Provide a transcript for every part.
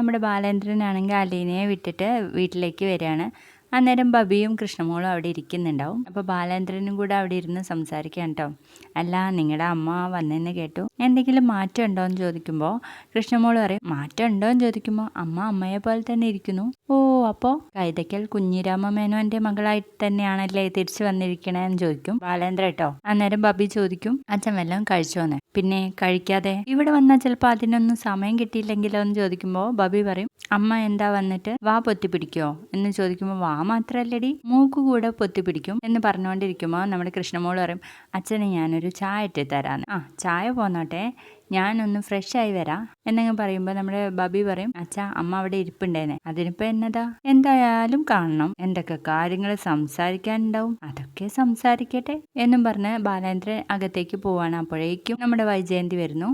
നമ്മുടെ ബാലേന്ദ്രനാണെങ്കിൽ അലീനയെ വിട്ടിട്ട് വീട്ടിലേക്ക് വരികയാണ്. അന്നേരം ബബിയും കൃഷ്ണമോളും അവിടെ ഇരിക്കുന്നുണ്ടാവും. അപ്പോൾ ബാലേന്ദ്രനും കൂടെ അവിടെ ഇരുന്ന് സംസാരിക്കാൻ കേട്ടോ. അല്ല, നിങ്ങളുടെ അമ്മ വന്നെന്ന് കേട്ടു, എന്തെങ്കിലും മാറ്റം ഉണ്ടോ എന്ന് ചോദിക്കുമ്പോൾ കൃഷ്ണമോൾ പറയും, മാറ്റം ഉണ്ടോ എന്ന് ചോദിക്കുമ്പോൾ അമ്മ അമ്മയെ പോലെ തന്നെ ഇരിക്കുന്നു. ഓ, അപ്പോൾ കൈതയ്ക്കൽ കുഞ്ഞിരാമ മേനോന്റെ മകളായിട്ട് തന്നെയാണല്ലേ തിരിച്ചു വന്നിരിക്കണേന്ന് ചോദിക്കും ബാലേന്ദ്ര കേട്ടോ. അന്നേരം ബബി ചോദിക്കും, അച്ഛൻ വല്ലതും കഴിച്ചോന്ന്. പിന്നെ കഴിക്കാതെ ഇവിടെ വന്നാൽ ചിലപ്പോൾ അതിനൊന്നും സമയം കിട്ടിയില്ലെങ്കിലോ എന്ന് ചോദിക്കുമ്പോൾ ബബി പറയും, അമ്മ എന്താ വന്നിട്ട് വാ പൊത്തി പിടിക്കോ എന്ന് ചോദിക്കുമ്പോൾ വാ മാത്രല്ലടി മൂക്ക് കൂടെ പൊത്തി പിടിക്കും എന്ന് പറഞ്ഞുകൊണ്ടിരിക്കുമ്പോൾ നമ്മുടെ കൃഷ്ണമോൾ പറയും, അച്ഛന് ഞാനൊരു ചായ ഇട്ട് തരാന്ന്. ആ, ചായ പോന്നോട്ടെ, ഞാനൊന്ന് ഫ്രഷ് ആയി വരാം എന്നങ്ങ് പറയുമ്പോൾ നമ്മുടെ ബബി പറയും, അച്ഛാ അമ്മ അവിടെ ഇരിപ്പുണ്ടേനെ, അതിനിപ്പോ എന്നതാ, എന്തായാലും കാണണം, എന്തൊക്കെ കാര്യങ്ങൾ സംസാരിക്കാനുണ്ടാവും, അതൊക്കെ സംസാരിക്കട്ടെ എന്നും പറഞ്ഞ് ബാലേന്ദ്രൻ അകത്തേക്ക് പോവാണ്. അപ്പോഴേക്കും നമ്മുടെ വൈജയന്തി വരുന്നു.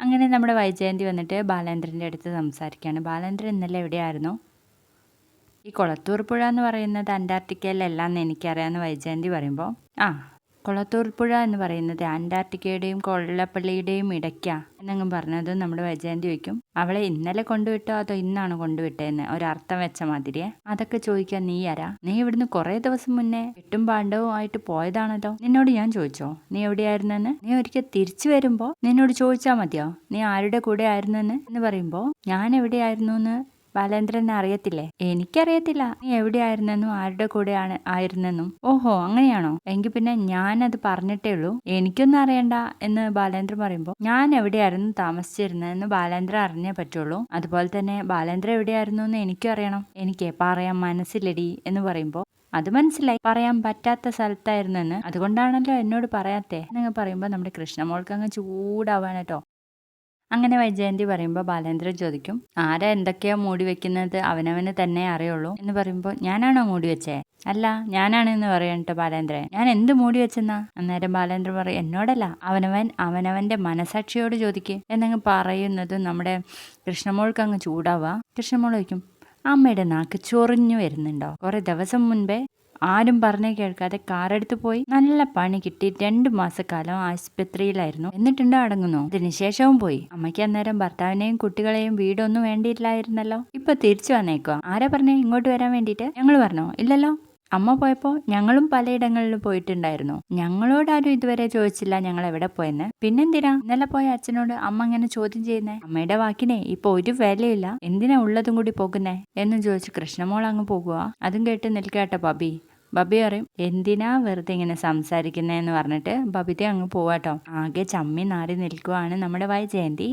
അങ്ങനെ നമ്മുടെ വൈജയന്തി വന്നിട്ട് ബാലേന്ദ്രൻ്റെ അടുത്ത് സംസാരിക്കുകയാണ്. ബാലേന്ദ്രൻ ഇന്നലെ എവിടെയായിരുന്നു? ഈ കൊളത്തൂർ പുഴ എന്ന് പറയുന്നത് അന്റാർട്ടിക്കയിലല്ലാന്ന് എനിക്കറിയാമെന്ന് വൈജയന്തി പറയുമ്പോൾ, ആ, കൊളത്തൂർ പുഴ എന്ന് പറയുന്നത് അന്റാർട്ടിക്കയുടെയും കൊല്ലപ്പള്ളിയുടെയും ഇടയ്ക്കാ എന്നങ്ങും പറഞ്ഞത് നമ്മുടെ വൈജയന്തി ചോദിക്കും, അവളെ ഇന്നലെ കൊണ്ടുവിട്ടോ അതോ ഇന്നാണ് കൊണ്ടുവിട്ടതെന്ന് ഒരർത്ഥം വെച്ച മാതിരിയെ. അതൊക്കെ ചോദിക്കാൻ നീ ആരാ? നീ ഇവിടുന്ന് കുറേ ദിവസം മുന്നേ എട്ടും പാണ്ഡവും ആയിട്ട് പോയതാണല്ലോ. നിന്നോട് ഞാൻ ചോദിച്ചോ നീ എവിടെയായിരുന്നെന്ന്? നീ ഒരിക്കൽ തിരിച്ചു വരുമ്പോ നിന്നോട് ചോദിച്ചാൽ മതിയോ നീ ആരുടെ കൂടെ ആയിരുന്നെന്ന് എന്ന് പറയുമ്പോൾ, ഞാൻ എവിടെയായിരുന്നു എന്ന് ബാലേന്ദ്രനെ അറിയത്തില്ലേ? എനിക്കറിയത്തില്ല നീ എവിടെയായിരുന്നെന്നും ആരുടെ കൂടെയാണ് ആയിരുന്നെന്നും. ഓഹോ, അങ്ങനെയാണോ? എങ്കിൽ പിന്നെ ഞാനത് പറഞ്ഞിട്ടേ ഉള്ളൂ, എനിക്കൊന്നും അറിയണ്ട എന്ന് ബാലേന്ദ്രൻ പറയുമ്പോൾ, ഞാൻ എവിടെയായിരുന്നു താമസിച്ചിരുന്നതെന്ന് ബാലേന്ദ്രൻ അറിഞ്ഞേ പറ്റുള്ളൂ. അതുപോലെ തന്നെ ബാലേന്ദ്രൻ എവിടെയായിരുന്നു എന്ന് എനിക്കും അറിയണം. എനിക്ക് പറയാൻ മനസ്സിലടി എന്ന് പറയുമ്പോൾ, അത് മനസ്സിലായി, പറയാൻ പറ്റാത്ത സ്ഥലത്തായിരുന്നെന്ന്, അതുകൊണ്ടാണല്ലോ എന്നോട് പറയാത്തേ എന്നങ്ങ് പറയുമ്പോൾ നമ്മുടെ കൃഷ്ണമോൾക്ക് അങ്ങ് ചൂടാവാൻ കേട്ടോ. അങ്ങനെ വൈജയന്തി പറയുമ്പോൾ ബാലേന്ദ്രൻ ചോദിക്കും, ആരാ എന്തൊക്കെയോ മൂടി വെക്കുന്നത് അവനവന് തന്നെ അറിയുള്ളൂ എന്ന് പറയുമ്പോൾ, ഞാനാണോ മൂടി വെച്ചേ? അല്ല, ഞാനാണെന്ന് പറയട്ടോ ബാലേന്ദ്രൻ. ഞാൻ എന്ത് മൂടി വെച്ചെന്നാ? അന്നേരം ബാലേന്ദ്രൻ പറയും, എന്നോടല്ല, അവനവന്റെ മനസാക്ഷിയോട് ചോദിക്ക് എന്നങ്ങ് പറയുന്നത് നമ്മുടെ കൃഷ്ണമോൾക്ക് അങ്ങ് ചൂടാവുക. കൃഷ്ണമോൾ ചോദിക്കും, അമ്മയുടെ നാക്ക് ചൊറിഞ്ഞു വരുന്നുണ്ടോ? കുറെ ദിവസം മുൻപേ ആരും പറഞ്ഞു കേൾക്കാതെ കാറെടുത്ത് പോയി നല്ല പണി കിട്ടി 2 മാസക്കാലം ആശുപത്രിയിലായിരുന്നു, എന്നിട്ടുണ്ടോ അടങ്ങുന്നു? അതിനുശേഷവും പോയി. അമ്മയ്ക്ക് അന്നേരം ഭർത്താവിനെയും കുട്ടികളെയും വീടൊന്നും വേണ്ടിയില്ലായിരുന്നല്ലോ, ഇപ്പൊ തിരിച്ചു വന്നേക്കുക. ആരാ പറഞ്ഞേ ഇങ്ങോട്ട് വരാൻ വേണ്ടിയിട്ട്? ഞങ്ങൾ പറഞ്ഞോ? ഇല്ലല്ലോ. അമ്മ പോയപ്പോൾ ഞങ്ങളും പലയിടങ്ങളിൽ പോയിട്ടുണ്ടായിരുന്നു, ഞങ്ങളോടാരും ഇതുവരെ ചോദിച്ചില്ല ഞങ്ങൾ എവിടെ പോയെന്ന്. പിന്നെന്തിനാ ഇന്നലെ പോയ അച്ഛനോട് അമ്മ അങ്ങനെ ചോദ്യം ചെയ്യുന്നേ? അമ്മയുടെ വാക്കിനെ ഇപ്പൊ ഒരു വിലയില്ല, എന്തിനാ ഉള്ളതും കൂടി പോകുന്നേ എന്ന് ചോദിച്ച് കൃഷ്ണമോൾ അങ്ങ് പോകുക. അതും കേട്ട് നിൽക്കാട്ടോ ബബി. ബബി പറയും, എന്തിനാ വെറുതെ ഇങ്ങനെ സംസാരിക്കുന്നതെന്ന് പറഞ്ഞിട്ട് ബബിത അങ്ങ് പോവാട്ടോ. ആകെ ചമ്മി നാറി നിൽക്കുവാണ് നമ്മുടെ വൈജയന്തി.